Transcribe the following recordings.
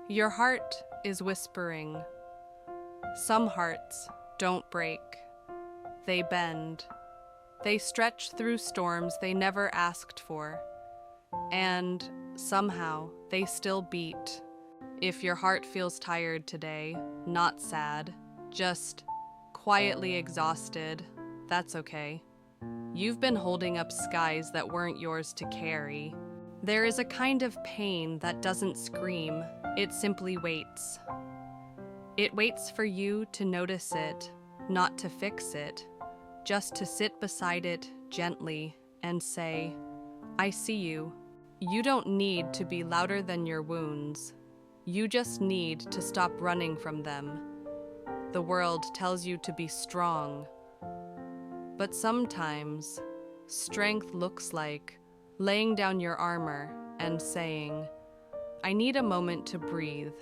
Your heart is whispering. Some hearts don't break. They bend. They stretch through storms they never asked for. And somehow they still beat. If your heart feels tired today, not sad, just quietly exhausted, that's okay. You've been holding up skies that weren't yours to carry. There is a kind of pain that doesn't scream, it simply waits. It waits for you to notice it, not to fix it, just to sit beside it gently and say, I see you. You don't need to be louder than your wounds. You just need to stop running from them. The world tells you to be strong. But sometimes, strength looks like laying down your armor and saying, I need a moment to breathe.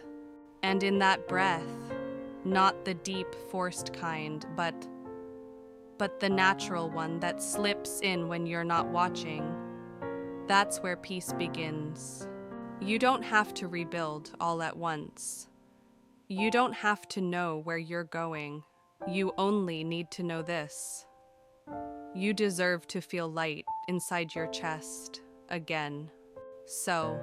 And in that breath, not the deep, forced kind, but the natural one that slips in when you're not watching, that's where peace begins. You don't have to rebuild all at once. You don't have to know where you're going. You only need to know this. You deserve to feel light inside your chest again. So,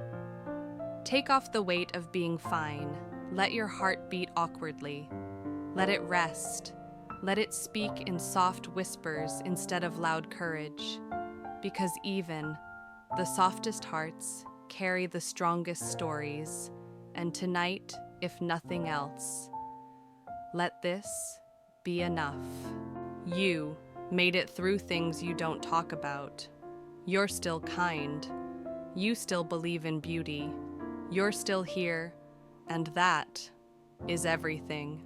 take off the weight of being fine. Let your heart beat awkwardly. Let it rest. Let it speak in soft whispers instead of loud courage. Because even the softest hearts carry the strongest stories. And tonight, if nothing else, let this be enough. You made it through things you don't talk about. You're still kind. You still believe in beauty. You're still here, and that is everything.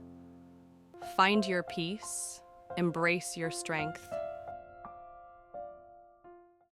Find your peace, embrace your strength,